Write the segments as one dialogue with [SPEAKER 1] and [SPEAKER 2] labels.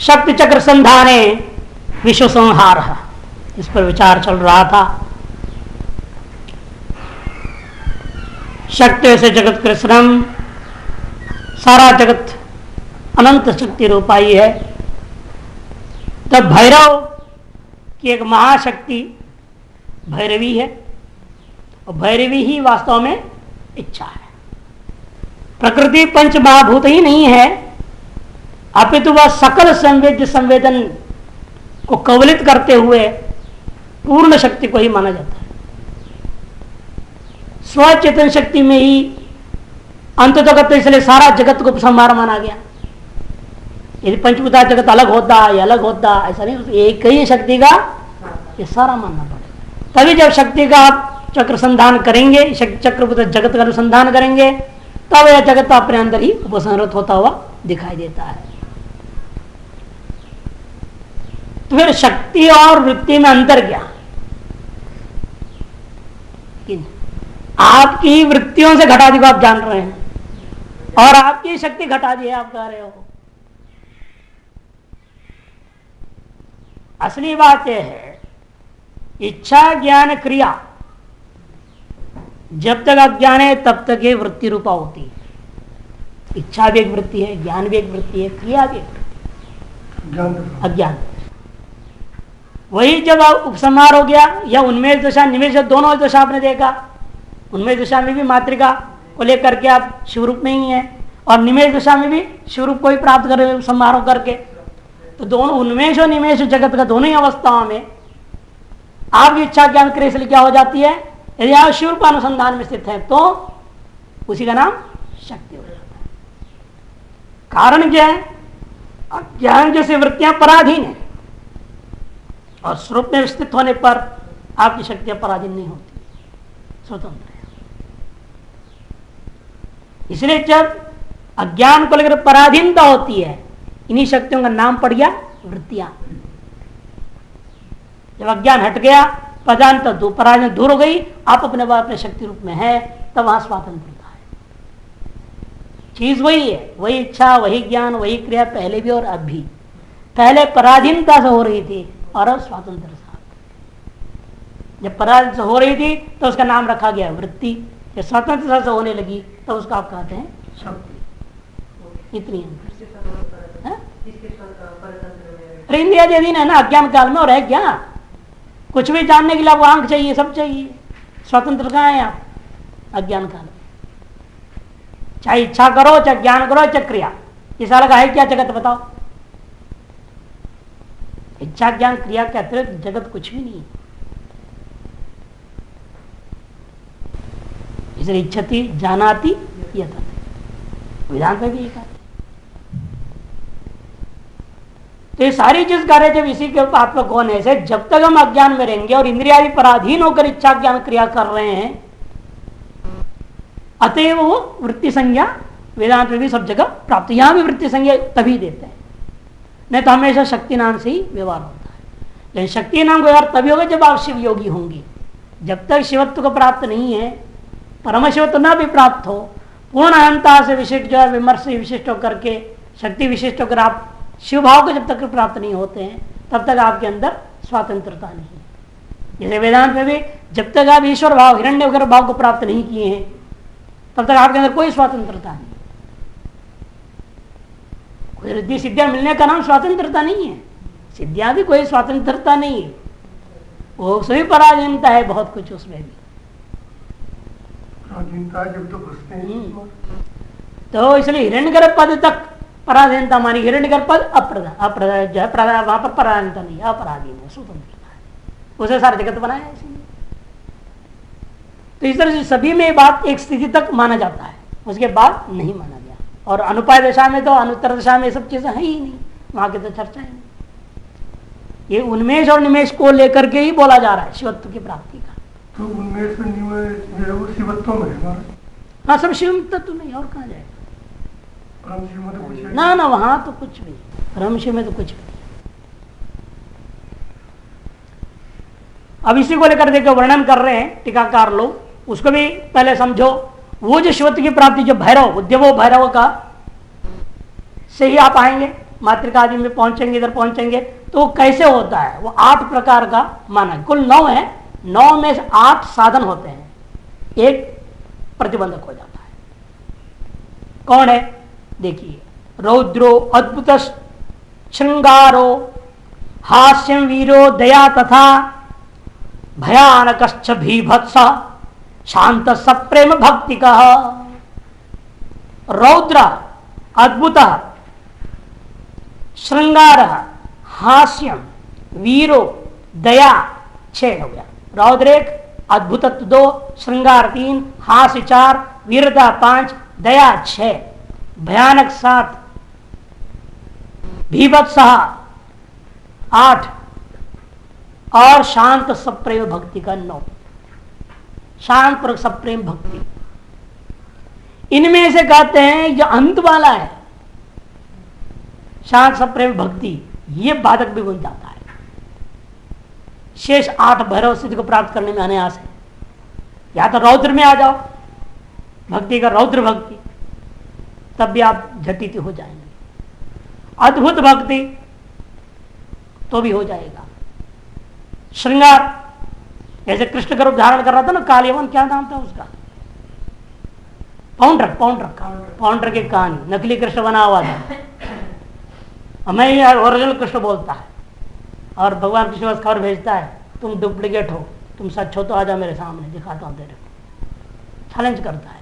[SPEAKER 1] शक्ति चक्र संधाने विश्व संहार, इस पर विचार चल रहा था। शक्ति से जगत कृष्णम, सारा जगत अनंत शक्ति रूपाई है। तब भैरव की एक महाशक्ति भैरवी है, और भैरवी ही वास्तव में इच्छा है। प्रकृति पंच महाभूत ही नहीं है, अपितु वह सकल संवेद्य संवेदन को कवलित करते हुए पूर्ण शक्ति को ही माना जाता है। स्वचेतन शक्ति में ही अंत जगत, इसलिए सारा जगत को संहार माना गया। यदि पंचभूता जगत अलग होता या अलग होता, ऐसा नहीं, एक ही शक्ति का ये सारा मानना पड़ेगा। तभी जब शक्ति का आप चक्र संधान करेंगे, चक्रभूत जगत का अनुसंधान करेंगे, तब यह जगत अपने अंदर ही उपसंहृत होता हुआ दिखाई देता है। तो फिर शक्ति और वृत्ति में अंतर क्या? आपकी वृत्तियों से घटा दी को आप जान रहे हैं, और आपकी शक्ति घटा दी है आप कह रहे हो। असली बात यह है, इच्छा ज्ञान क्रिया जब तक अज्ञान है तब तक ये वृत्ति रूपा होती है। इच्छा भी एक वृत्ति है, ज्ञान भी एक वृत्ति है, क्रिया भी एक अज्ञान। वही जब उपसंहार हो गया, या उन्मेष दशा निमेष दोनों दशा आपने देखा, उन्मेष दशा में भी मातृका को लेकर के आप शिवरूप में ही है, और निमेष दशा में भी शिवरूप को ही प्राप्त कर रहे उपसंहार करके। तो दोनों उन्मेष और निमेष जगत का दोनों ही अवस्थाओं में आपकी इच्छा ज्ञान क्रिया से क्या हो जाती है? यदि आप शिवरूप अनुसंधान में स्थित है तो उसी का नाम शक्ति हो जाता है। कारण क्या है? अज्ञान जैसे वृत्तियां पराधीन है, और स्वरूप में स्थित होने पर आपकी शक्तियां पराधीन नहीं होती, स्वतंत्र है। इसलिए जब अज्ञान को लेकर पराधीनता होती है, इन्हीं शक्तियों का नाम पड़ गया वृत्तियां। जब अज्ञान हट गया, पदार्थ पराधीन दूर हो गई, आप अपने बाप अपने शक्ति रूप में है, तब वहां स्वातंत्रता है। चीज वही है, वही इच्छा, वही ज्ञान, वही क्रिया, पहले भी और अब भी। पहले पराधीनता से हो रही थी और अब स्वतंत्र साथ। जब पराधीनता से हो रही थी तो उसका नाम रखा गया वृत्ति, जब स्वतंत्रता से होने लगी तो उसका आप कहते हैं शक्ति। इतनी अंतर। इंद्रिया अधीन है ना अज्ञान काल में, और है क्या? कुछ भी जानने के लिए आपको आंख चाहिए, सब चाहिए। स्वतंत्र कहाँ है आप अज्ञान काल में? चाहे इच्छा करो, चाहे ज्ञान करो, चाहे क्रिया, इस अलग है क्या जगत? बताओ। इच्छा ज्ञान क्रिया के अतिरिक्त जगत कुछ भी नहीं है। इसलिए इच्छति जानाति यतते, विधान में भी एक आती। तो ये सारी चीज कार्य जब इसी के आत्मक होने से, जब तक हम अज्ञान में रहेंगे और इंद्रिया भी पराधीन होकर इच्छा ज्ञान क्रिया कर रहे हैं, अतएव वो वृत्ति संज्ञा वेदांत में भी सब जगह प्राप्त। यहां भी वृत्ति संज्ञा तभी देते हैं, नहीं तो हमेशा शक्ति नाम से ही व्यवहार होता है। लेकिन शक्ति नाम का व्यवहार तभी होगा जब आप शिव योगी होंगे। जब तक शिवत्व को प्राप्त नहीं है, परम शिवत्व न भी प्राप्त हो, पूर्ण अहंता से विशिष्ट जो है, विमर्श विशिष्ट होकर के, शक्ति विशिष्ट होकर आप शिव भाव को जब तक प्राप्त नहीं होते हैं, तब तक आपके अंदर स्वतंत्रता नहीं है। जैसे वेदांत में भी जब तक आप ईश्वर भाव, हिरण्य वगैरह भाव को प्राप्त नहीं किए हैं, तब तक आपके अंदर कोई स्वतंत्रता नहीं। कोई रिद्धि सिद्धियां मिलने का नाम स्वतंत्रता नहीं है। सिद्धियां भी कोई स्वतंत्रता नहीं है, वो सभी पराधीनता है, बहुत कुछ उसमें भी
[SPEAKER 2] जब तो घुसते हैं।
[SPEAKER 1] तो इसलिए हिरण्यगर्भ पद तक पराधीनता मानी। हिरण्यगर्भ पद अप्रधा जो है, वहां पर पराधीनता नहीं, अपराधीन है, स्वतंत्रता है। उसे सारा जगत बनाया है इसलिए। तो इस तरह से सभी में बात एक स्थिति तक माना जाता है, उसके बाद नहीं माना गया। और अनुपाय दशा में तो, अनुत्तर दशा में सब चीजें है ही नहीं, वहां की तो चर्चा है नहीं। ये उन्मेष और निमेष को लेकर के ही बोला जा रहा है शिवत्व की प्राप्ति का।
[SPEAKER 2] तो उन्मेष में निमेष शिवत्व में है।
[SPEAKER 1] हाँ, सब शिव तत्व में, और कहाँ जाएगा?
[SPEAKER 2] परम शिव में तो कुछ है
[SPEAKER 1] ना, वहां तो कुछ भी, परम शिव में तो कुछ भी। अब इसी को लेकर देखो वर्णन कर रहे हैं टीकाकार लोग, उसको भी पहले समझो। वो जो शिवत्व की प्राप्ति, जो भैरव उद्यवो भैरव का से ही आप आएंगे, मातृका आदि में पहुंचेंगे, इधर पहुंचेंगे, तो कैसे होता है? वो 8 प्रकार का माना है, कुल 9 है, 9 में से 8 साधन होते हैं, एक प्रतिबंधक हो जाता है। कौन है? देखिए, रौद्रो अद्भुत श्रृंगारो हास्यम वीरो दया तथा भयानकश्च भीभत्स शांत सप्रेम भक्ति का। रौद्र अद्भुत श्रृंगार हास्यम वीरो दया 6 हो गया। रौद्र 1, अद्भुतत्व 2, श्रृंगार 3, हास्य 4, वीरता 5, दया 6, भयानक 7, भीभत्स 8 और शांत सप्रेम भक्ति का 9। शांत पर सप्रेम भक्ति, इनमें से कहते हैं जो अंत वाला है शांत सप्रेम भक्ति, ये बाधक भी बन जाता है। शेष 8 भैरव स्थिति को प्राप्त करने में अनायास है। या तो रौद्र में आ जाओ, भक्ति का रौद्र भक्ति, तब भी आप झटित हो जाएंगे। अद्भुत भक्ति तो भी हो जाएगा। श्रृंगार, जैसे कृष्ण का रूप धारण कर रहा था ना कालियवन, क्या नाम था उसका? पाउंडर की कहानी, नकली कृष्ण बना हुआ था। हमें ये ओरिजिनल कृष्ण बोलता है और भगवान कृष्ण बस खबर भेजता है, तुम डुप्लीकेट हो, तुम सच हो तो आ जाओ मेरे सामने, दिखाता हूं तेरे को। चैलेंज करता है।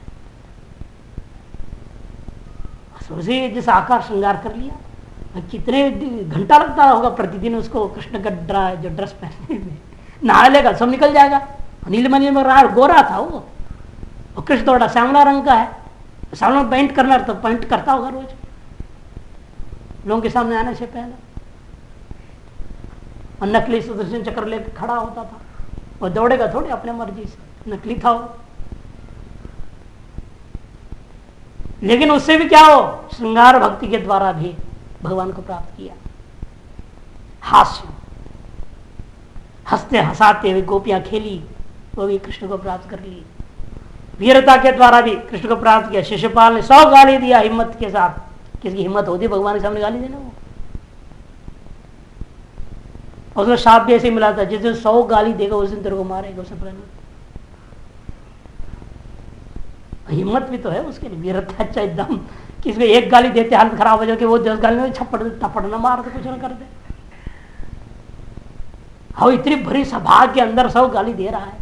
[SPEAKER 1] उसी जैसा आकार श्रृंगार कर लिया। कितने घंटा लगता होगा प्रतिदिन उसको कृष्ण का जो ड्रेस पहनने में, नहा लेगा सब निकल जाएगा। नीलमणि में गोरा था वो, और कृष्ण थोड़ा श्यामला रंग का है, श्यामला पेंट करना तो पेंट करता होगा रोज लोगों के सामने आने से पहले। और नकली सुदर्शन चक्र लेकर खड़ा होता था, वो दौड़ेगा थोड़े अपने मर्जी से, नकली था वो। लेकिन उससे भी क्या हो, श्रृंगार भक्ति के द्वारा भी भगवान को प्राप्त किया। हास्य, हंसते हंसाते हुए गोपियां खेली, वो भी कृष्ण को प्राप्त कर ली। वीरता के द्वारा भी कृष्ण को प्राप्त किया। शिशुपाल ने 100 गाली दिया हिम्मत के साथ। किसकी हिम्मत होती भगवान के सामने गाली देना? वो और उसको शाप भी ऐसे मिला था, जिस दिन 100 गाली देगा उस दिन तेरे को मारेगा। उसे हिम्मत भी तो है उसके लिए, वीरता अच्छा एकदम, किसी एक गाली देते हालत खराब हो जाए, वो 10 गाली में थप्पड़ न मार दे, कुछ न कर दे। हाँ, इतनी भरी सभा के अंदर 100 गाली दे रहा है।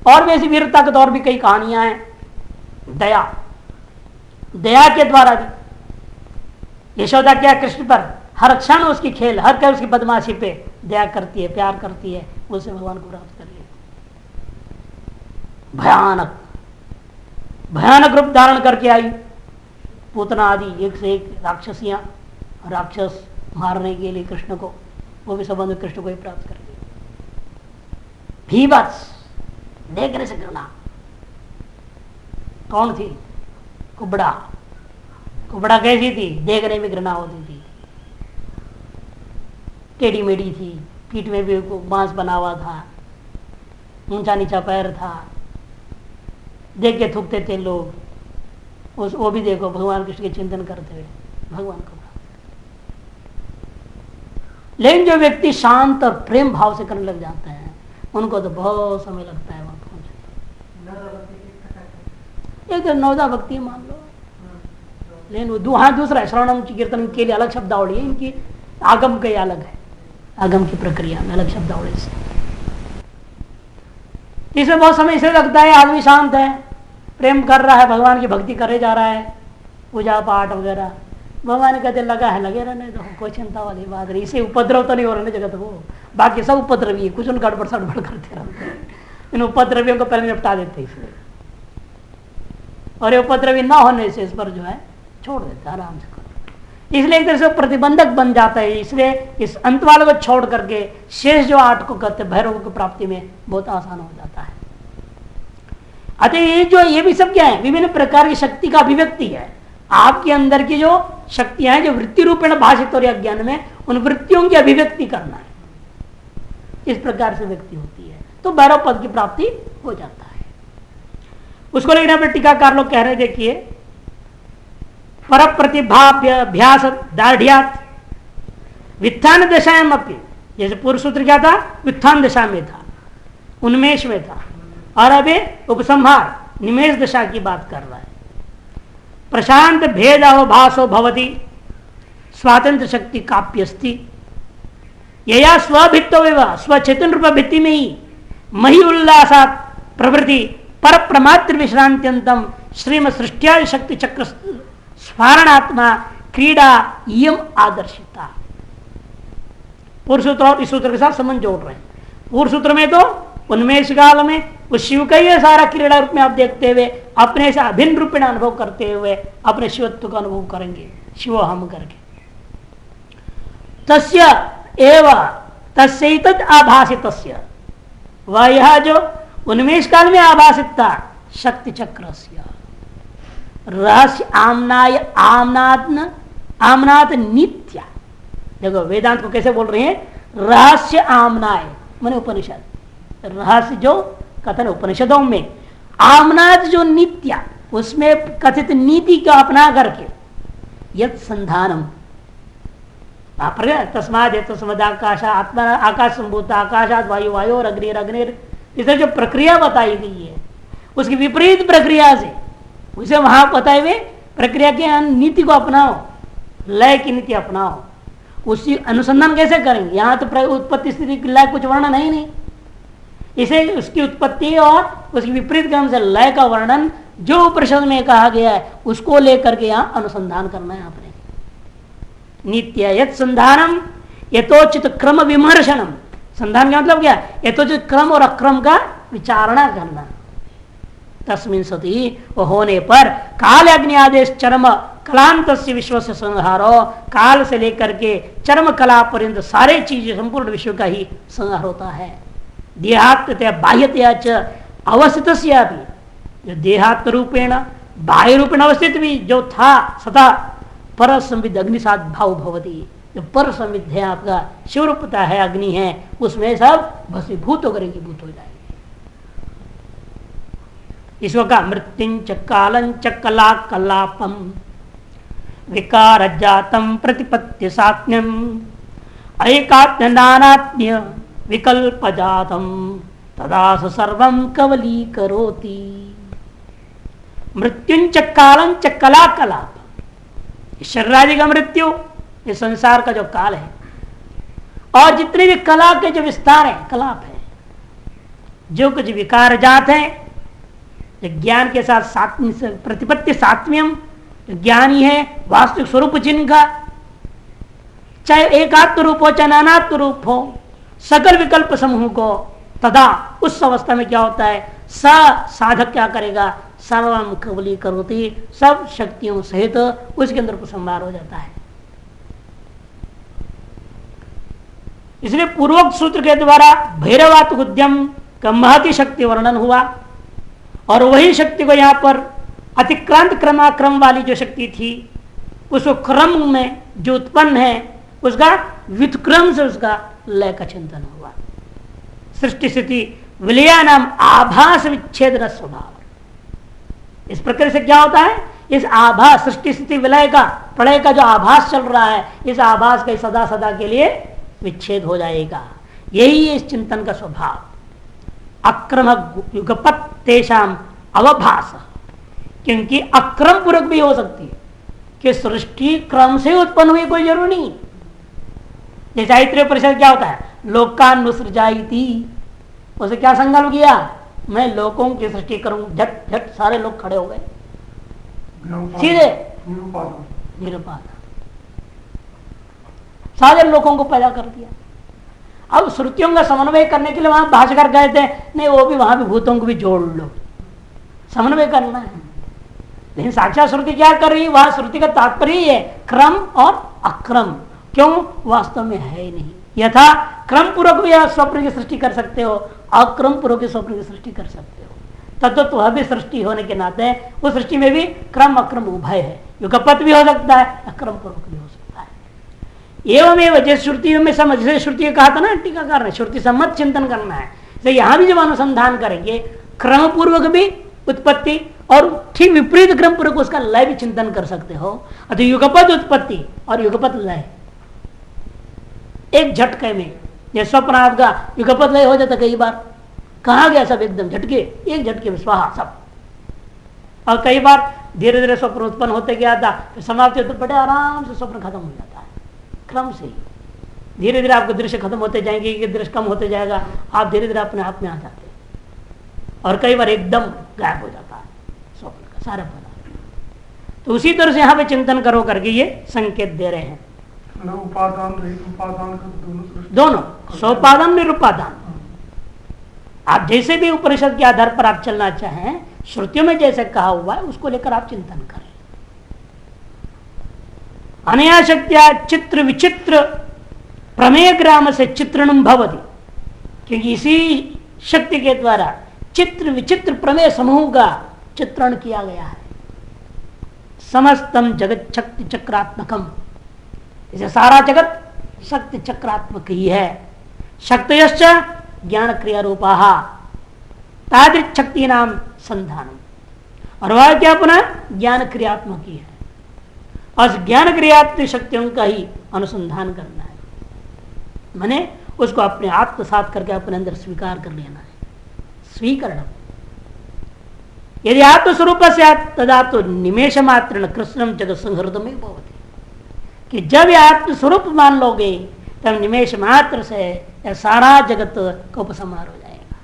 [SPEAKER 1] और भी ऐसी वीरता के दौर भी कई कहानियां हैं। दया, दया के द्वारा भी यशोदा क्या कृष्ण पर हर क्षण उसकी खेल, हर कर उसकी बदमाशी पे दया करती है, प्यार करती है, उससे भगवान को प्राप्त कर लिया। भयानक भयानक रूप धारण करके आई, पूतना आदि एक से एक राक्षसियां, राक्षस मारने के लिए कृष्ण को, वो भी संबंध कृष्ण को ही प्राप्त कर लिया। भीभत्स, देखने से घृणा। कौन थी? कुबड़ा। कुबड़ा कैसी थी? देखने में घृणा होती थी। टेढ़ी मेढ़ी थी, पीठ में भी बांस बना हुआ था, ऊंचा नीचा पैर था, देख के थूकते थे लोग। वो भी देखो भगवान कृष्ण के चिंतन करते हुए भगवान को। लेकिन जो व्यक्ति शांत और प्रेम भाव से करने लग जाते हैं, उनको तो बहुत समय लगता है वहां पहुंचने। एक नवदा भक्ति मान लो, लेकिन वो दूसरा श्रवणम कीर्तन के लिए अलग शब्दावली है, इनकी आगम के अलग है, आगम की प्रक्रिया में अलग शब्दावली से। इसमें बहुत समय इसलिए लगता है, आदमी शांत है, प्रेम कर रहा है, भगवान की भक्ति करे जा रहा है, पूजा पाठ वगैरह, भगवान कहते लगा है, लगे रहने तो कोई चिंता वाली बात नहीं। इसे उपद्रव तो नहीं हो रहे जगत वो, बाकी सब उपद्रवी है, कुछ उन गड़बड़ सड़बड़ करते रहते हैं। इन उपद्रवियों को पहले निपटा देते इसलिए, और ये उपद्रवी ना होने से इस पर जो है छोड़ देते आराम से करो। इसलिए एक तरह से प्रतिबंधक बन जाता है। इसलिए इस अंत वाले को छोड़ करके शेष जो 8 को कहते भैरव की प्राप्ति में बहुत आसान हो जाता है। अतः ये भी सब क्या है? विभिन्न प्रकार की शक्ति का अभिव्यक्ति है। आपके अंदर की जो शक्तियां हैं, जो वृत्ति रूपेण भाषित और अज्ञान में, उन वृत्तियों की अभिव्यक्ति करना है। इस प्रकार से व्यक्ति होती है तो भैरव पद की प्राप्ति हो जाता है। उसको लेकिन अपने टीकाकार लोग कह रहे, देखिए पर प्रतिभाभ्यास दाढ़ियात वित्थान दशाएं अपनी, जैसे पूर्व सूत्र क्या था, वित्थान दशा में था, उन्मेष में था, और अभी उपसंहार निमेष दशा की बात कर रहा है। प्रशांत भेद अवभासो भवति स्वातंत्र शक्ति काप्यस्ति यया स्वभित्तो एवं स्वचेतन रूप भित्ति में ही मही उल्लासात प्रवृत्ति पर प्रमात्र विश्रांत्यंतम श्रीम सृष्टिया शक्ति चक्र स्फारणात्मा क्रीड़ा यम आदर्शिता। पूर्व सूत्र और इस सूत्र के साथ संबंध जोड़ रहे हैं। पूर्व सूत्र में तो उन्मेष काल में उस शिव का ही सारा क्रीड़ा रूप में आप देखते हुए अपने से अभिन्न रूप में अनुभव करते हुए अपने शिवत्व का अनुभव करेंगे, शिव हम करके। तस्य एव तस्यैतद आभासितस्य, वह यह जो उन्मेष काल में आभासित था शक्ति चक्र रहस्य आमनाय आमनात नित्या। देखो वेदांत को कैसे बोल रहे हैं, रहस्य आमनाय माने उपनिषद, रहस्य जो कथन उपनिषदों में, आमनात जो नित्या उसमें कथित नीति को अपना करके यत संधानम तस्माद तस्मदाकाश आत्मा आकाश संभूत आकाशात वायु वायु और अग्नि अग्निर, इसे जो प्रक्रिया बताई गई है उसकी विपरीत प्रक्रिया से उसे वहां बताए हुए प्रक्रिया के नीति को अपनाओ, लय की नीति अपनाओ। उसी अनुसंधान कैसे करेंगे, यहाँ तो उत्पत्ति स्थिति लय कुछ वर्णन है ही नहीं, इसे उसकी उत्पत्ति और उसकी विपरीत क्रम से लय का वर्णन जो उपनिषद में कहा गया है उसको लेकर के यहाँ अनुसंधान करना है आपने। नित्य यत संधानम यथोचित क्रम विमर्शनम, संधान का मतलब क्या, यथोचित क्रम और अक्रम का विचारणा करना। तस्मिन् सति वो होने पर काल अग्नि आदेश चरम कलांत विश्व से संहारो, काल से लेकर के चरम कला पर्यंत सारे चीजें संपूर्ण विश्व का ही संहार होता है। देहात्मतया बाह्यतया च अवस्थित जो देहात्म रूपेण बाह्य रूपेण अवस्थित भी जो था सदा पर संविद अग्निसात भाव भवती, जो पर संविद है आपका शिवरूपता है अग्नि है, उसमें सब भस्मीभूत होकर भूत हो जाएंगे। ईश्वर का मृत्युंच कालंच कला कलापम विकार जातम प्रतिपत्ति सात्म्यम ऐकात्म्य नानात्म्य विकल्प जातम तदा सर्वं कवली करोति। मृत्युंच कालंच कला कलाप, शरीरादि का मृत्यु ये संसार का जो काल है, और जितने भी कला के जो विस्तार है कलाप है, जो कुछ विकार जात है, जो ज्ञान के साथ प्रतिपत्ति सात्म्यम, ज्ञानी है वास्तविक स्वरूप जिनका, चाहे एकात्म रूप हो चाहे नानात्म रूप हो, सकल विकल्प समूह को, तदा उस अवस्था में क्या होता है, साधक क्या करेगा, सर्वम कबली करोति, सब शक्तियों सहित उसके अंदर उपसंहार हो जाता है। इसलिए पूर्वोक्त सूत्र के द्वारा भैरवात्मक उद्यम का महती शक्ति वर्णन हुआ, और वही शक्ति को यहां पर अतिक्रांत क्रमाक्रम वाली जो शक्ति थी उसको क्रम में जो उत्पन्न है उसका व्युत्क्रम से उसका लय का चिंतन हुआ। सृष्टि स्थिति विलय नाम आभास विच्छेदन स्वभाव। इस प्रकार से क्या होता है, इस आभास सृष्टि स्थिति विलय का प्रलय का जो आभास चल रहा है, इस आभास का सदा सदा के लिए विच्छेद हो जाएगा। यही है इस चिंतन का स्वभाव। अक्रम युगपत तेषाम अवभास, क्योंकि अक्रम पूर्वक भी हो सकती है कि सृष्टि क्रम से उत्पन्न हुई, कोई जरूरी नहीं। जैसे ऐत्रेय परिषद क्या होता है, लोकानुसृजाइति, उसे क्या संकल्प किया, मैं लोगों की सृष्टि करूं, झट झट सारे लोग खड़े हो गए सीधे निरुपाद, सारे लोगों को पैदा कर दिया। अब श्रुतियों का समन्वय करने के लिए वहां भाष्यकार गए थे, नहीं वो भी वहां भी भूतों को भी जोड़ लो, समन्वय करना है। लेकिन साक्षात श्रुति क्या कर रही है, वहां श्रुति का तात्पर्य ही है क्रम और अक्रम, क्यों वास्तव में है ही नहीं। यथा क्रम पूर्वक भी स्वप्न की सृष्टि कर सकते हो, अक्रम पूर्वक स्वप्न की सृष्टि कर सकते हो। तत्व वह भी सृष्टि होने के नाते उस सृष्टि में भी क्रम अक्रम उभय है, युगपत भी हो सकता है, अक्रम पूर्वक भी हो सकता है। एवं जैसे श्रुति में समझ, जैसे श्रुति कहा था ना टीकाकार ने, श्रुति सम्मत चिंतन करना है। तो यहां भी जब अनुसंधान करेंगे क्रम पूर्वक भी उत्पत्ति और ठीक विपरीत क्रम पूर्वक उसका लय भी चिंतन कर सकते हो। अतः युगपत उत्पत्ति और युगपत लय एक झटके में, ये स्वप्न आपका युगपत लय हो जाता कई बार, कहाँ गया सब एकदम झटके, एक झटके में स्वाहा सब। और कई बार धीरे धीरे स्वप्न उत्पन्न होते गया था, फिर समाप्ति होते बड़े आराम से स्वप्न खत्म हो जाता है क्रम से ही। धीरे धीरे आपके दृश्य खत्म होते जाएंगे, ये दृश्य कम होते जाएगा, आप धीरे धीरे अपने आप में आ जाते हैं। और कई बार एकदम गायब हो जाता है स्वप्न का सारा पदार्थ। तो उसी तरह से यहाँ पे चिंतन करो करके ये संकेत दे रहे हैं।
[SPEAKER 2] उपादान उपादान का
[SPEAKER 1] दोनों सोपादान निरुपादान। आप जैसे भी उपनिषद के आधार पर आप चलना चाहें, श्रुतियों में जैसे कहा हुआ है उसको लेकर आप चिंतन करें। अनया शक्त्या चित्र विचित्र प्रमेय ग्राम से चित्रणम भवति, क्योंकि इसी शक्ति के द्वारा चित्र विचित्र प्रमेय समूह का चित्रण किया गया है। समस्तम जगत शक्ति चक्रात्मकम, इसे सारा जगत शक्ति चक्रात्मक ही है। शक्तयश्च ज्ञान क्रिया रूपा तादृश शक्ति नाम संधानम, और वह क्या पुनः ज्ञान क्रियात्मक ही है, और ज्ञान क्रियात्मक शक्तियों का ही अनुसंधान करना है। माने उसको अपने आत्मसात करके अपने अंदर स्वीकार कर लेना है। स्वीकरण यदि आत्मस्वरूप से तदा तो निमेश मात्र कृष्णम जगत संहृत में भवति, कि जब यह आत्मस्वरूप मान लोगे तब निमेश मात्र से यह सारा जगत का उपसंहार हो जाएगा।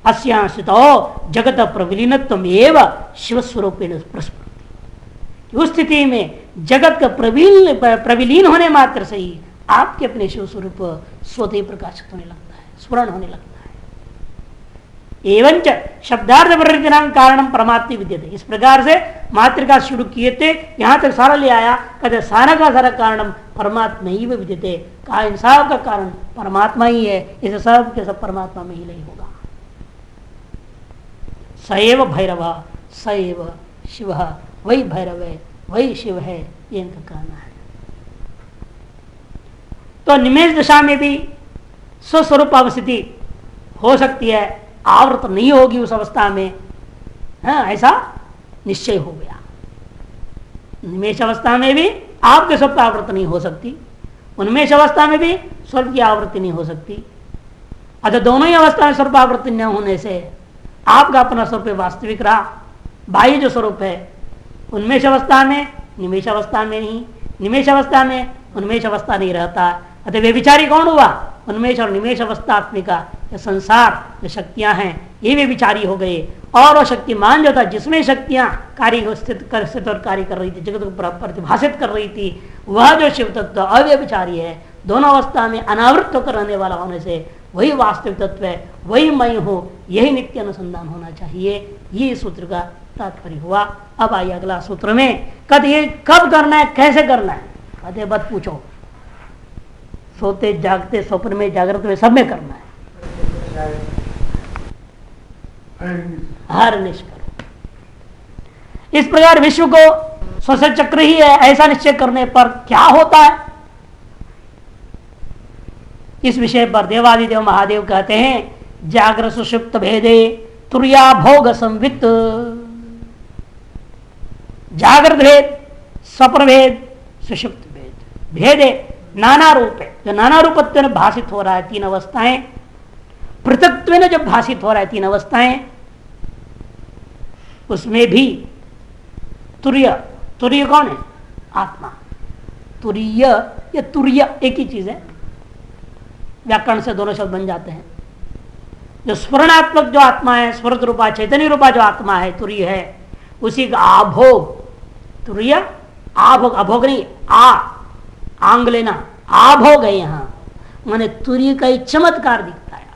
[SPEAKER 1] अस्यांशितो जगत प्रविलीनत्वम एव शिव स्वरूपेण प्रस्फुरति, उस स्थिति में जगत का प्रविलीन होने मात्र से ही आपके अपने शिव स्वरूप स्वतः प्रकाशित होने लगता है, स्फुरण होने लगता है। एवंच शब्दार्थ प्रवृत्ति नाम कारणम परमात्मा विद्यते, इस प्रकार से मातृका शुरू किए थे, यहां तक सारा ले आया, कहते सारा का सारा कारणम परमात्मा ही विद्यते, कहा इन सब का कारण परमात्मा ही है, इसे सब के सब परमात्मा में ही नहीं होगा। सएव भैरव सएव शिव, वही भैरव है वही शिव है, ये इनका कहना है। तो निमेष दशा में भी स्वस्वरूप अवस्थिति हो सकती है, आवृत नहीं होगी उस अवस्था में, हाँ ऐसा निश्चय हो गया। निमेष अवस्था में भी आपके स्वरूप आवृत्ति नहीं हो सकती, उन्मेष अवस्था में भी स्वरूप की आवृत्ति नहीं हो सकती। अतः दोनों ही अवस्था में स्वरूप आवृत्ति न होने से आपका अपना स्वरूप वास्तविक रहा, बाह्य जो स्वरूप है उन्मेष अवस्था में निमेष अवस्था में नहीं, निमेष अवस्था में उन्मेष अवस्था नहीं रहता। अतः वे विचारी कौन हुआ? उन्मेष और निमेष अवस्थात्मिका ये संसार जो शक्तियां हैं ये वे विचारी हो गए। और वो शक्तिमान जो था जिसमें शक्तियां कार्य स्थित और कार्य कर रही थी, जगत को प्रतिभाषित कर रही थी, वह जो शिव तत्व अव्यभिचारी है, दोनों अवस्था में अनावृत होकर रहने वाला होने से वही वास्तविक तत्व है, वही मैं हूं, यही नित्य अनुसंधान होना चाहिए। ये सूत्र का तात्पर्य हुआ। अब आइए अगला सूत्र में, कद ये कब करना है, कैसे करना है, कहते मत पूछो, सोते जागते स्वप्न में जागृत में सब में करना है। हर निश्चय करो। इस प्रकार विश्व को स्वस्य चक्र ही है ऐसा निश्चय करने पर क्या होता है, इस विषय पर देवादिदेव महादेव कहते हैं जागृत सुषुप्त भेदे तुर्या भोग संवित। जागृत भेद, स्वप्न भेद, सुषुप्त भेद, भेदे नाना रूप है, जो नाना रूपत्व में भाषित हो रहा है, तीन अवस्थाएं पृथक्त्व में जब भाषित हो रहा है, तीन अवस्थाएं, उसमें भी तुर्य, तुर्य कौन है? आत्मा। तुर्य या तुर्य एक ही चीज है, व्याकरण से दोनों शब्द बन जाते हैं। जो स्फुरणात्मक जो आत्मा है, स्फुरत रूपा चैतन्य रूपा जो आत्मा है तुर्य है, उसी का आभोग, तुर्य आभोग, अभोग नहीं, आंग लेना, आभोग है यहां, माने तुर्य का एक चमत्कार दिखता है।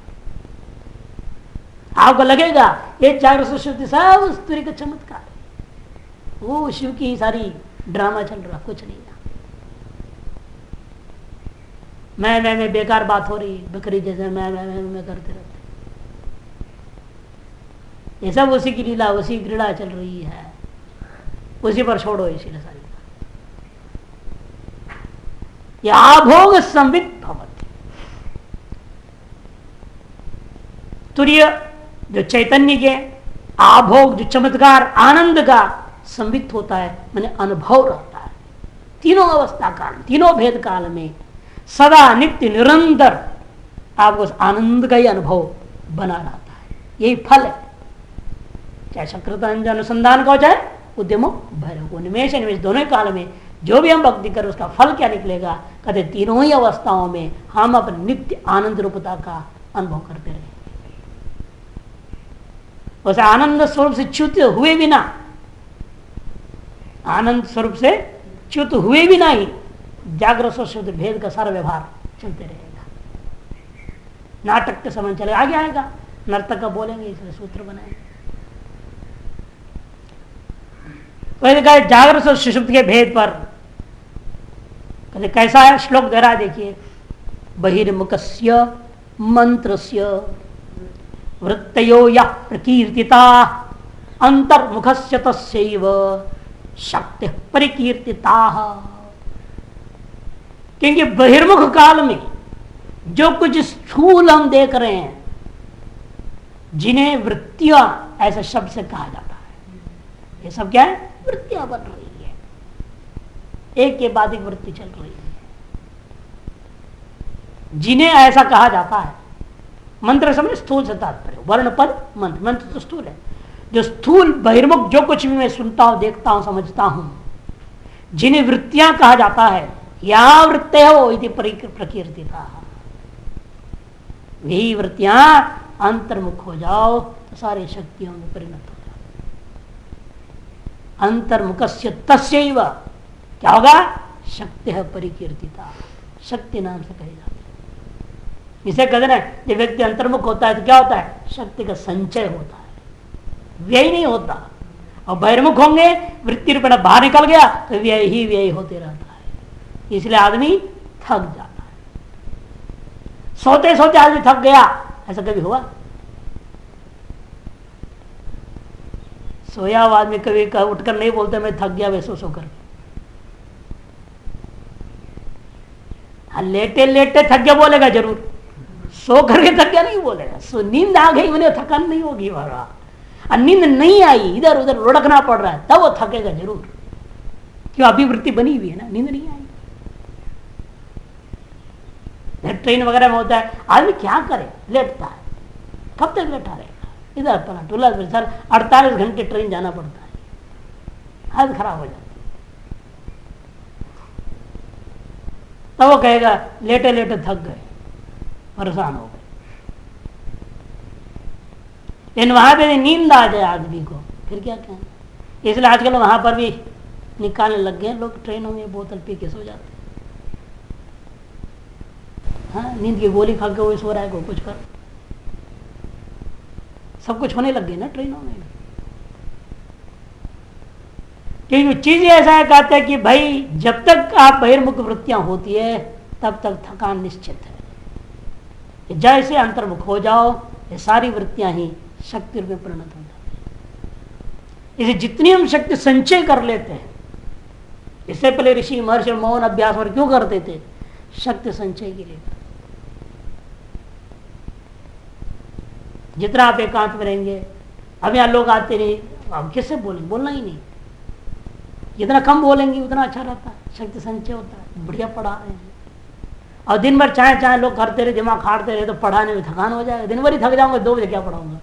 [SPEAKER 1] आपको लगेगा ये जागृत सुषुप्ति सब उस तुर्य का चमत्कार है, वो शिव की सारी ड्रामा चल रहा, कुछ नहीं। मैं बेकार बात हो रही, बकरी जैसे मैं करते रहते, ये सब उसी की लीला, उसी की क्रीड़ा चल रही है, उसी पर छोड़ो इसीलिए सारी। यह आभोग संवित भवति। तुर्य जो चैतन्य के आभोग, जो चमत्कार आनंद का संवित होता है, मैंने अनुभव रहता है तीनों अवस्था काल, तीनों भेद काल में सदा नित्य निरंतर आपको उस आनंद का ही अनुभव बना रहता है। यही फल है, चाहे सकृत अनुसंधान का हो चाहे उद्यमो भैरव, उन्मेष निवेश दोनों काल में जो भी हम भक्ति करें उसका फल क्या निकलेगा? कहते तीनों ही अवस्थाओं में हम अपने नित्य आनंद रूपता का अनुभव करते रहे। उस आनंद स्वरूप से च्युत हुए बिना, आनंद स्वरूप से च्युत हुए बिना ही जागृत शुद्ध भेद का सारा व्यवहार चलते रहेगा। नाटक के समय चले आगे आएगा, नर्तक का बोलेंगे, इसलिए सूत्र बनाएंगे। जागृत और सुषुप्त के भेद पर कहते कैसा है? श्लोक दे रहा देखिए, बहिर्मुखस्य मंत्रस्य वृत्तयो यः प्रकीर्तिता अंतर्मुखस्य तस्यैव शक्ति परिकीर्तिता। क्योंकि बहिर्मुख काल में जो कुछ स्थूल हम देख रहे हैं, जिन्हें वृत्तियां ऐसा शब्द से कहा जाता है, ये सब क्या है? वृत्तियां बन रही है, एक के बाद एक वृत्ति चल रही है, जिन्हें ऐसा कहा जाता है। मंत्र समय स्थूल से तात्पर्य, वर्ण पद मंत्र, मंत्र तो स्थूल है। जो स्थूल बहिर्मुख जो कुछ भी मैं सुनता हूं, देखता हूं, समझता हूं, जिन्हें वृत्तियां कहा जाता है, या वृत्ते हो इति प्रकीर्तिता, यही वृत्तियां अंतर्मुख हो जाओ तो सारी शक्तियों में परिणत हो जाओ। अंतर्मुखस्य तस्यैव क्या होगा? शक्ति है परिकीर्तिता, शक्ति नाम से कही जाती है। इसे कहते ना, जब व्यक्ति अंतर्मुख होता है तो क्या होता है? शक्ति का संचय होता है, व्यय नहीं होता। और बहिर्मुख होंगे, वृत्ति रूपेण बाहर निकल गया तो व्यय ही व्यय होते रहता है, इसलिए आदमी थक जाता है। सोते सोते आदमी थक गया, ऐसा कभी हुआ? सोया हुआ आदमी कभी उठकर नहीं बोलते मैं थक गया, वे सो कर। हाँ, लेटे लेटे थक गया बोलेगा जरूर, सो करके थक गया नहीं बोलेगा। सो नींद आ गई, मैंने थकान नहीं होगी वहां, और नींद नहीं आई, इधर उधर लुढ़कना पड़ रहा है, तब वो थकेगा जरूर। क्यों? अभी वृत्ति बनी हुई है ना, नींद नहीं आई। ट्रेन वगैरह में होता है, आदमी क्या करे? लेटता है, कब तक लेटा रहेगा? इधर पलट उलट, सर 48 घंटे ट्रेन जाना पड़ता है, हालत खराब हो जाती है। तब वो कहेगा लेटे लेटे थक गए, परेशान हो गए। लेकिन वहां पे नींद आ जाए आदमी को, फिर क्या कहें? इसलिए आजकल वहां पर भी निकालने लग गए लोग, ट्रेनों में बोतल पी के सो जाते हैं। हाँ, नींद की गोली खा के वो सो रहा है, को कुछ कर, सब कुछ होने लग गए ना ट्रेनों में। क्योंकि चीज ऐसा है, कहते हैं कि भाई जब तक आप बहिर्मुख वृत्तियां होती है तब तक थकान निश्चित है। जैसे अंतर्मुख हो जाओ, ये सारी वृत्तियां ही शक्ति रूप में परिणत हो जाती है। इसे जितनी हम शक्ति संचय कर लेते हैं, इससे पहले ऋषि महर्षि मौन अभ्यास और क्यों करते थे? शक्ति संचय के लिए। जितना आप एकांत में रहेंगे, अब यहाँ लोग आते नहीं, अब किससे बोलेंगे? बोलना ही नहीं। जितना कम बोलेंगे उतना अच्छा रहता है, शक्ति संचय होता है, बढ़िया पढ़ा रहे हैं। और दिन भर चाहे चाहे लोग करते रहे, दिमाग खाड़ते रहे तो पढ़ाने में थकान हो जाएगा, दिन भर ही थक जाऊंगा, 2 बजे क्या पढ़ाऊंगा?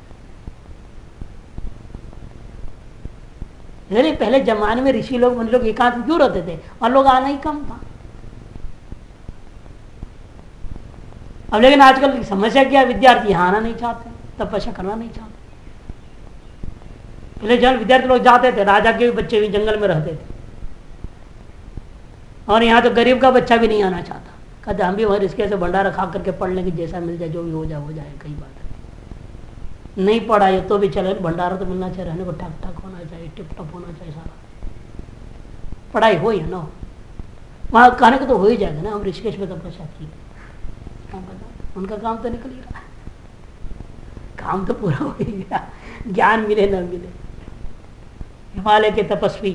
[SPEAKER 1] इसलिए पहले जमाने में ऋषि लोग मुनि लोग एकांत में क्यों रहते थे? और लोग आना ही कम था। अब लेकिन आजकल की समस्या क्या? विद्यार्थी यहाँ आना नहीं चाहते, तपस्या करना नहीं चाहते। पहले जब विद्यार्थी लोग जाते थे, राजा के भी बच्चे भी जंगल में रहते थे, और यहाँ तो गरीब का बच्चा भी नहीं आना चाहता। कहते हम भी वहाँ रिस्के से भंडारा खा करके पढ़ लेंगे, जैसा मिल जाए, जो भी हो जाए, कई बात है। नहीं पढ़ाए तो भी चले, भंडारा तो मिलना चाहिए, रहने को ठक ठक होना चाहिए, टिप टप होना चाहिए, सारा पढ़ाई हो या ना हो, वहाँ कहने को तो हो ही जाएगा ना। हम ऋषिकेश में तपस्या की, उनका काम तो निकल गया, काम तो पूरा हो ही गया, ज्ञान मिले न मिले। हिमालय के तपस्वी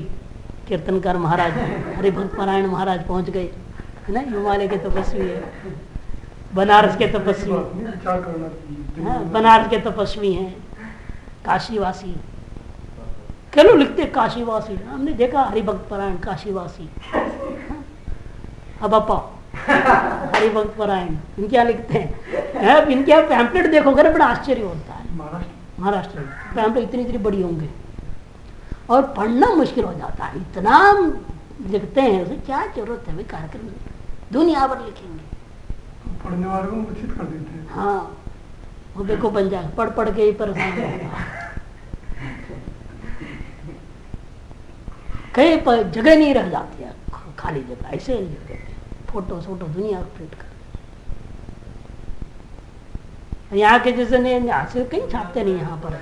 [SPEAKER 1] कीर्तनकार महाराज हरिभक्त पारायण महाराज पहुंच गए, है ना, हिमालय के तपस्वी है। बनारस के तपस्वी, हाँ, बनारस के तपस्वी हैं, काशीवासी, कई लोग लिखते काशीवासी, हमने देखा हरिभक्त परायण काशीवासी। अब अपा हरिभक्त परायण इनके यहाँ लिखते हैं, इनके यहाँ पैम्पलेट देखोगे ना बड़ा आश्चर्य होता है। महाराष्ट्र में पैम्पलेट इतनी इतनी बड़ी होंगे और पढ़ना मुश्किल हो जाता है, इतना लिखते हैं, उसे क्या जरूरत है भाई, कार्यक्रम दुनिया भर लिखेंगे,
[SPEAKER 2] पढ़ने वाले को मूर्छित कर देते हैं।
[SPEAKER 1] हाँ वो देखो बन जाए, पढ़ पढ़ के ही परेशान होगा। कई जगह नहीं रह जाती है, खाली जगह ऐसे ही लिख देते हैं, फोटो दुनिया प्रिंट कर। यहाँ के जैसे नहीं, यहाँ से कहीं छापते नहीं, यहाँ पर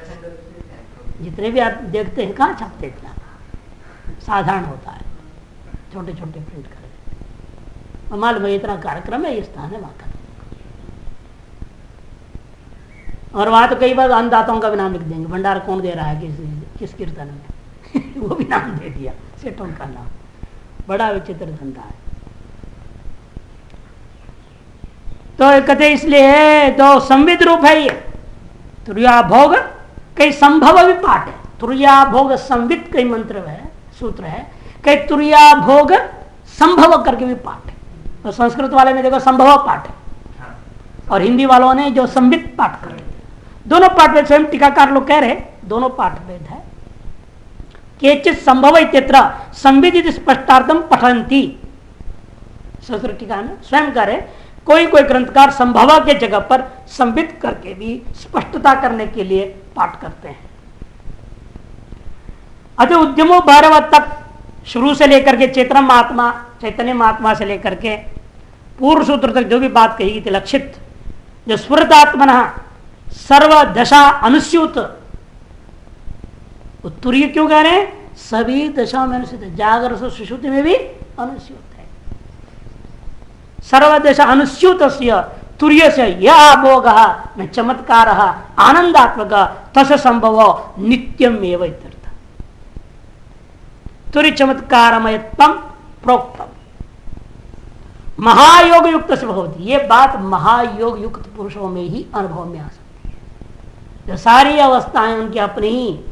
[SPEAKER 1] जितने भी आप देखते हैं कहाँ छापते इतना, साधारण होता है, छोटे छोटे प्रिंट कर देते। मालूम है इतना कार्यक्रम है, ये स्थान है, वहां कर। और वहां तो कई बार अन्नदाताओं का भी नाम लिख देंगे, भंडार कौन दे रहा है किस कीर्तन में वो भी नाम दे दिया, सेठों का नाम। बड़ा विचित्र धंधा है। तो कहते इसलिए तो संविद रूप है ये तुर्या भोग, कई संभव भी पाठ है, तुर्या भोग संविद कई मंत्र है, सूत्र है, कई तुर्या भोग संभव करके भी पाठ है। तो संस्कृत वाले ने देखो संभव पाठ है, और हिंदी वालों ने जो संविद पाठ कर, दोनों पाठ में स्वयं टीकाकार लोग कह रहे दोनों पाठ भेद है। केचित संभव इत्यत्र संविदित स्पष्टार्थम पठंती, संस्कृत टीका में स्वयं कह रहे कोई कोई ग्रंथकार संभव के जगह पर संविद करके भी स्पष्टता करने के लिए पाठ करते हैं। अतः उद्यमो भैरव तक शुरू से लेकर के चैतन्य महात्मा से लेकर के पूर्व सूत्र तक जो भी बात कही थी लक्षित, जो स्फुरतात्मन सर्वदशा अनुस्यूत, तुर्य क्यों कह रहे हैं, सभी दशा में अनुस्यूत है, जागरण से सुषुप्ति में भी अनुस्यूत है। सर्वदशा अनुस्यूत तुर्य से यह भोग न चमत्कार आनंदात्मक तस संभव नित्यम एवं तुर्य चमत्कारमयत्वम प्रोक्तम महायोग युक्त से भवती, ये बात महायोग युक्त पुरुषों में ही अनुभव में आ सकती है। जो सारी अवस्थाएं उनकी अपनी ही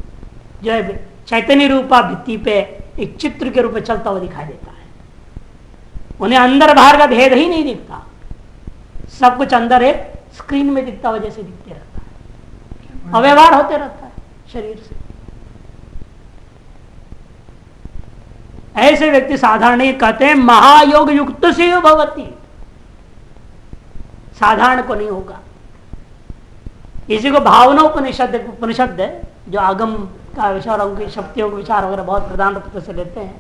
[SPEAKER 1] जो है चैतन्य रूपा भित्ति पे एक चित्र के रूप में चलता हुआ दिखाई देता है, उन्हें अंदर बाहर का भेद ही नहीं दिखता, सब कुछ अंदर एक स्क्रीन में दिखता हुआ जैसे दिखते रहता है, अव्यवहार होते रहता है शरीर से। ऐसे व्यक्ति साधारण ही कहते हैं महायोग युक्त से भवती, साधारण को नहीं होगा। इसी को भावना उपनिषद है जो आगम का विचार, उनकी शक्तियों के विचार वगैरह बहुत प्रधान रूप से लेते हैं,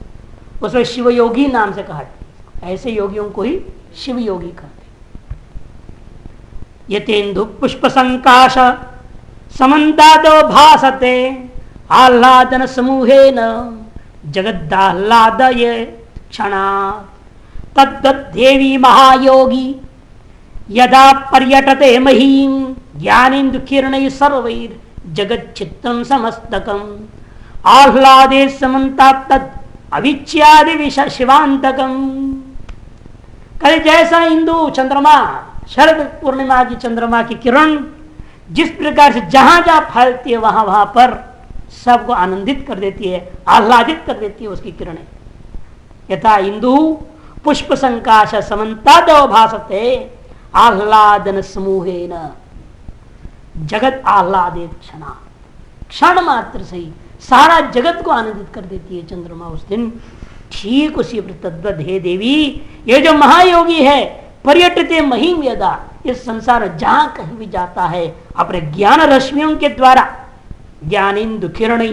[SPEAKER 1] उसमें शिव योगी नाम से कहा जाता है। ऐसे योगियों को ही शिव योगी कहते हैं। यतेन्दु पुष्प संकाश समन्तादो भासते आह्लादन समूहेन जगदाह्लादय क्षणा तद्देवी महायोगी यदा पर्यटते महीम ज्ञानेन्दु किरणैः सर्वैर् जगच्चित्रं समस्तकम् आह्लादे समन्तात् तद् अविच्यादि शिवांतकम्। कहे जैसा इंदु चंद्रमा, शरद पूर्णिमा की चंद्रमा की किरण जिस प्रकार से जहां जहां फैलती है वहां वहां पर सबको आनंदित कर देती है, आह्लादित कर देती है उसकी किरणें। यथा इंदु पुष्प संकाश समन्ताद भासते आह्लादन समूहेन जगत आह्लादित क्षणा, क्षण मात्र से ही सारा जगत को आनंदित कर देती है चंद्रमा उस दिन। ठीक उसी तद्वत हे देवी, ये जो महायोगी है पर्यटते महिम यदा, इस संसार जहां कहीं भी जाता है अपने ज्ञान रश्मियों के द्वारा, ज्ञानेन्दु किरणै,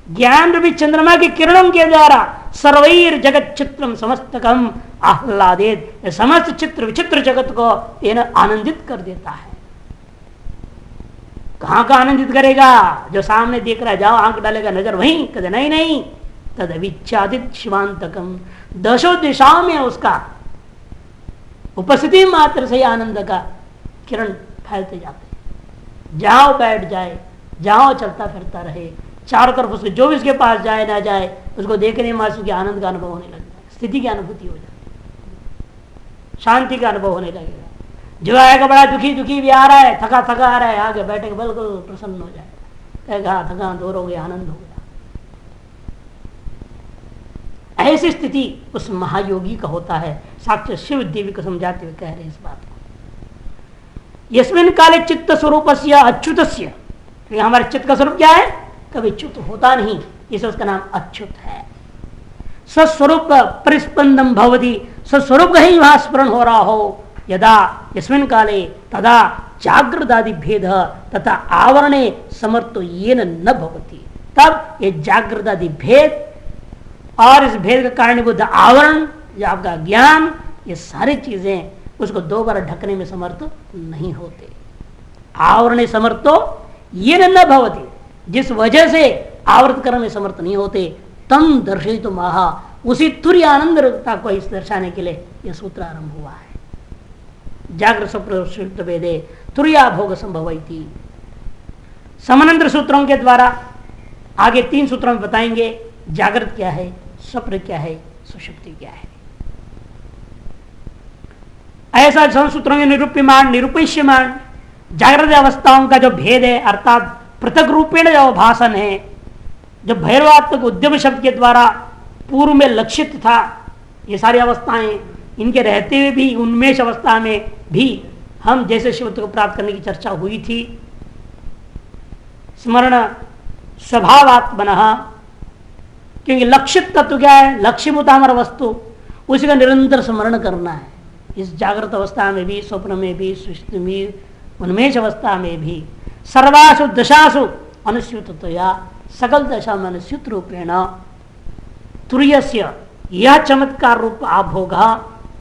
[SPEAKER 1] ज्ञान रूपी चंद्रमा की किरणों के द्वारा सर्वैर जगत चित्रम समस्तकम आह्लादित, समस्त चित्र विचित्र जगत को यह आनंदित कर देता है। कहां का आनंदित करेगा, जो सामने देख रहा है, जाओ आंख डालेगा नजर वहीं, कहते नहीं नहीं तद अविच्छादित शिवांतकम, दशों दिशाओं में उसका उपस्थिति मात्र से आनंद का किरण फैलते जाते, जहां बैठ जाए, जहां चलता फिरता रहे, चारों तरफ उसके जो भी उसके पास जाए ना जाए उसको देखने में उसके आनंद का अनुभव होने लगता है, स्थिति की अनुभूति हो जाती, शांति का अनुभव होने लगेगा। जो आएगा बड़ा दुखी दुखी भी आ रहा है, थका थका आ रहा है, आगे बैठे बिल्कुल प्रसन्न हो जाएगा। कहेगा थकान दूर हो गया, आनंद हो गया। ऐसी स्थिति उस महायोगी का होता है। साक्षात शिव देवी को समझाते हुए कह रहे हैं इस बात को। यस्मिन काले चित्त स्वरूप अच्युत, हमारे चित्त का स्वरूप क्या है? कभी च्युत होता नहीं, इसे उसका नाम अच्युत है। स्वस्वरूप परिस्पंदम भवति, स्वस्वरूप का ही वहां स्मरण हो रहा हो। यदा यस्मिन काले तदा जागृदादि भेद तथा आवरणे समर्थो येन न भवति, तब ये जागृदादि भेद और इस भेद का कारणीभूत आवरण, जो आपका ज्ञान, ये सारी चीजें उसको दोबारा ढकने में समर्थ नहीं होते। आवरण समर्थो ये न भवति, जिस वजह से आवृत करने में समर्थ नहीं होते, तम दर्शित महा, उसी तुर्य आनंदता को इस दर्शाने के लिए यह सूत्र आरंभ हुआ है। जागृत स्वप्न भेदे तुर्या भोग संभवती। समानांतर सूत्रों के द्वारा आगे 3 सूत्रों में बताएंगे जागृत क्या है, स्वप्न क्या है, सुषुप्ति क्या है। ऐसा सूत्रों में निरूप्यमान निरूपेश्यमान जागृत अवस्थाओं का जो भेद है, अर्थात पृथक रूपेण जो भाषण है, जो भैरवात्मक उद्यम शब्द के द्वारा पूर्व में लक्षित था, ये सारी अवस्थाएं, इनके रहते हुए भी उन्मेष अवस्था में भी हम जैसे शिवत्व को प्राप्त करने की चर्चा हुई थी। स्मरण स्वभावात्मनः, क्योंकि लक्षित तत्व क्या है? लक्ष्यभूत हमारा वस्तु, उसी का निरंतर स्मरण करना है। इस जागृत अवस्था में भी, स्वप्न में भी, सुषुप्ति में, उन्मेष अवस्था में भी, सर्वासु दशासु अनुस्यूततया, सकल दशा में अनुस्यूत रूपेण तुर्यस्य यह चमत्कार रूप आभोग,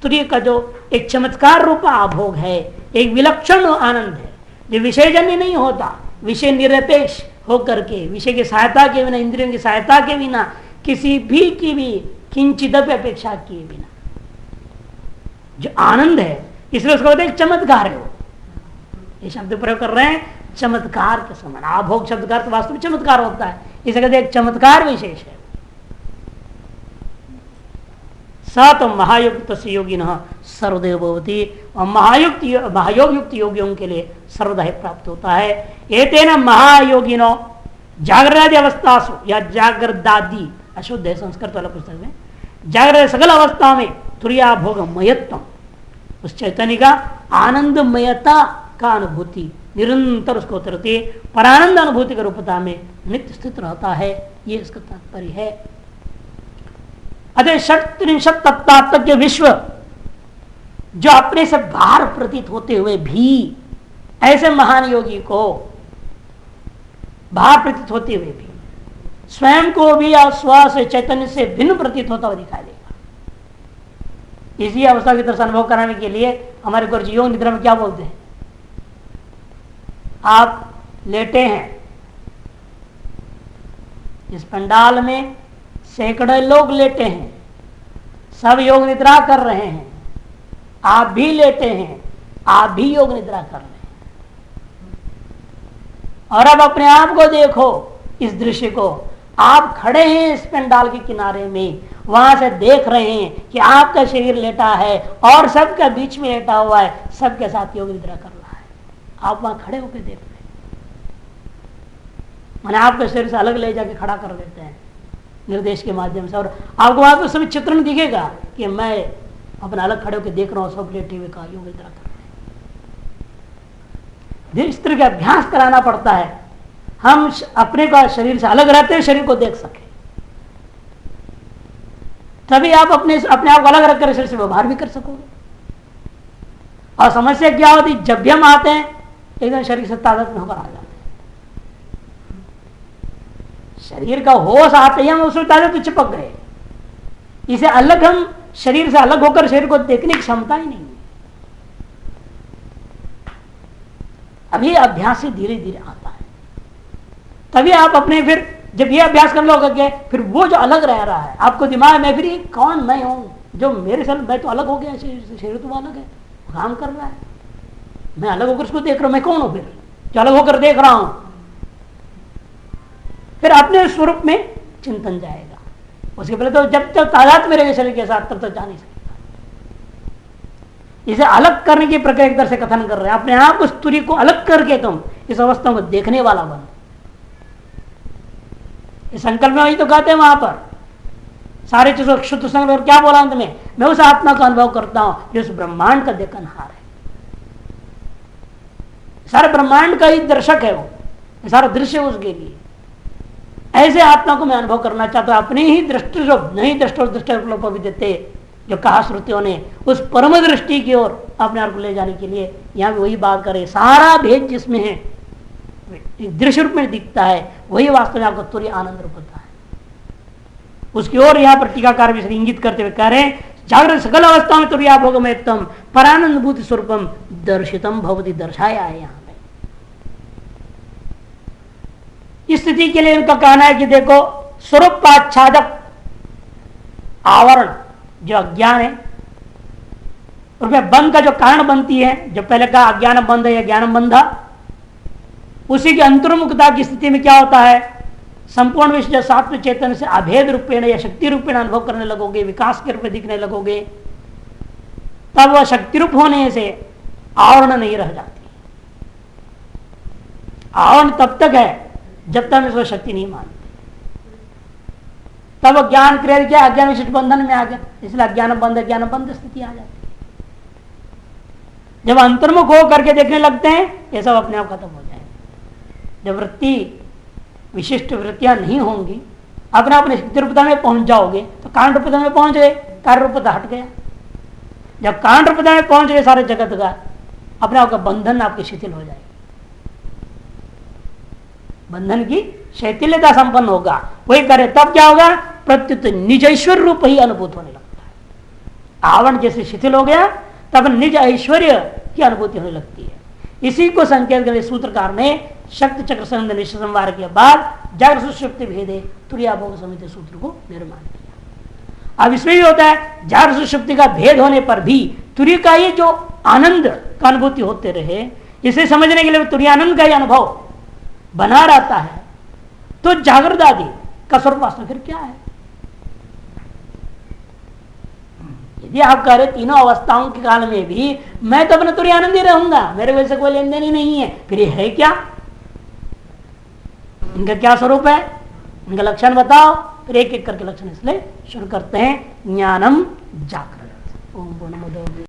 [SPEAKER 1] तुर्य का जो एक चमत्कार रूप आभोग है, एक विलक्षण आनंद है, जो विषयजन्य नहीं होता, विषय निरपेक्ष होकर के, विषय की सहायता के बिना, इंद्रियों की सहायता के बिना, किसी भी की भी किंचित अपेक्षा किए बिना जो आनंद है, इसलिए उसको बोलते हैं चमत्कार है। वो ये शब्द प्रयोग कर रहे हैं चमत्कार के समान। आभोग शब्द का अर्थ वास्तव में चमत्कार होता है, इसे कहते हैं एक चमत्कार विशेष है। स तो महायुक्त योगी न सर्वदेव भवती, और महायोग युक्त योगियों के लिए सर्वदा प्राप्त होता है। एतेन महायोगिनो जागृदादि अवस्थासु, या जागृदादि अशुद्ध है संस्कृत वाला पुस्तक में, जागृत सकल अवस्था में तुर्या भोग मयत्व, उस चैतन्य का आनंदमयता का अनुभूति निरंतर उसको उतरती, परानंद अनुभूति की रूपता में नित्य स्थित रहता है। ये इसका तात्पर्य है। अतः 37 तत्वात्मक विश्व जो अपने से बाहर प्रतीत होते हुए भी ऐसे महान योगी को बाहर प्रतीत होते हुए भी स्वयं को भी और स्व से चैतन्य से भिन्न प्रतीत होता हुआ दिखाई देगा। इसी अवस्था की तरह अनुभव कराने के लिए हमारे गुरुजी योग निद्रा में क्या बोलते हैं? आप लेटे हैं, इस पंडाल में सैकड़ों लोग लेटे हैं, सब योग निद्रा कर रहे हैं, आप भी लेटे हैं, आप भी योग निद्रा कर रहे हैं। और अब अपने आप को देखो, इस दृश्य को, आप खड़े हैं इस पंडाल के किनारे में, वहां से देख रहे हैं कि आपका शरीर लेटा है और सबका बीच में लेटा हुआ है, सबके साथ योग निद्रा कर रहा है। आप वहां खड़े होकर देख रहे हैं, मैंने आपके शरीर से अलग ले जाके खड़ा कर देते हैं निर्देश के माध्यम से, और आपको वहां पर सभी चित्रण दिखेगा कि मैं अपना अलग खड़े होकर देख रहा हूं, सब लेटे हुए का योग निद्रा कर रहे हैं। इस तरह का अभ्यास कराना पड़ता है, हम अपने का शरीर से अलग रहते हैं, शरीर को देख सके, तभी आप अपने आप को अलग रखकर शरीर से व्यवहार भी कर सकोगे। और समस्या क्या होती, जब भी हम आते हैं एकदम शरीर से तादाद में होकर आ जाते हैं। शरीर का होश आते ही हम उसमें तादाद में चिपक गए। इसे अलग, हम शरीर से अलग होकर शरीर को देखने की क्षमता ही नहीं है। अभी अभ्यास से धीरे धीरे आता है, तभी आप अपने फिर जब ये अभ्यास कर लोगे, फिर वो जो अलग रह रहा है आपको दिमाग में, फिर ये कौन मैं हूं जो मेरे से, मैं तो अलग हो गया शरीर से, शरीर तो अलग है, काम कर रहा है, मैं अलग होकर उसको देख रहा हूं, मैं कौन हूं फिर जो अलग होकर देख रहा हूं? फिर अपने स्वरूप में चिंतन जाएगा। उसके पहले तो जब तक तादाद में रहेगा शरीर के साथ तब तक जा नहीं सकता। इसे अलग करने की प्रक्रिया एक तरह से कथन कर रहे हैं, अपने आप उस तुरी को अलग करके तुम इस अवस्था को देखने वाला बनो। ये संकल्प में वही तो कहते हैं वहां पर सारे चीजों शुद्ध संकल्प क्या बोला अंत में, मैं उस आत्मा का अनुभव करता हूं जो उस ब्रह्मांड का देखनहार है। सारे ब्रह्मांड का ही दर्शक है वो, सारा दृश्य उसके लिए। ऐसे आत्मा को मैं अनुभव करना चाहता हूं, अपनी ही दृष्टि जो नहीं दृष्टोपलब्ध भी देते जो कहा श्रुतियों ने, उस परम दृष्टि की ओर अपने आप को ले जाने के लिए यहां भी वही बात करे। सारा भेद जिसमें है दृश्य रूप में दिखता है, वही वास्तव में आपको तुरंत आनंद रूप होता है। उसकी ओर यहाँ पर टीकाकार भी इंगित करते हुए कह रहे हैं, जागृत सकल अवस्था में तुरंत भोगमयतम परानंदभूति स्वरूपम दर्शितम भवति, दर्शाया है यहाँ पे। इस स्थिति के लिए उनका कहना है कि देखो स्वरूपाच्छादक आवरण जो अज्ञान है, उसमें बंध का जो कारण बनती है, जो पहले कहा अज्ञान बंध है या ज्ञान बंधा, उसी की अंतर्मुखता की स्थिति में क्या होता है, संपूर्ण विश्व जब सात्विक चेतन से अभेद रूपेण या शक्ति रूपेण अनुभव करने लगोगे, विकास के रूप में दिखने लगोगे, तब वह शक्ति रूप होने से आवरण नहीं रह जाती। आवरण तब तक है जब तक इसको शक्ति नहीं मानते, तब ज्ञान क्रिया क्या अज्ञान विशिष्ट बंधन में आ गया, इसलिए अज्ञान बंध स्थिति आ जाती है। जब अंतर्मुख हो करके देखने लगते हैं ये सब अपने आप खत्म हो जाएगा। जब वृत्ति विशिष्ट वृत्तियां नहीं होंगी, अपने अपने शक्ति रूपता में पहुंच जाओगे तो कारण रूपता में पहुंच गए, कार्य रूपता हट गया। जब कारण रूपता में पहुंच गए सारे जगत का, अपने आप का बंधन आपके शिथिल हो जाएगा, बंधन की शैथिल्यता संपन्न होगा। वही करे तब क्या होगा, प्रत्युत निज ऐश्वर्य रूप ही अनुभूत होने लगता है। आवरण जैसे शिथिल हो गया तब निज ऐश्वर्य की अनुभूति होने लगती है। इसी को संकेत करने सूत्रकार ने शक्ति चक्र संबंध निश्चय संवार के बाद जागृत सुषुप्ति भेदे तुरीयाभोग समिति सूत्र को निर्माण किया। अब इसमें भी होता है जागृत सुषुप्ति का भेद होने पर भी तुरीय का ये जो आनंद का अनुभूति होते रहे, इसे समझने के लिए तुरीयानंद का ही अनुभव बना रहता है, तो जागृत आदि का स्वरूप वास्तव फिर क्या है। यदि आप कह रहे तीनों अवस्थाओं के काल में भी मैं तो अपने तुरीय आनंद ही रहूंगा, मेरे वैसे कोई लेन देन ही नहीं है, फिर ये है क्या, इनका क्या स्वरूप है, इनका लक्षण बताओ। फिर एक एक करके लक्षण इसलिए शुरू करते हैं। ज्ञानम जागृत। ओम पूर्णमद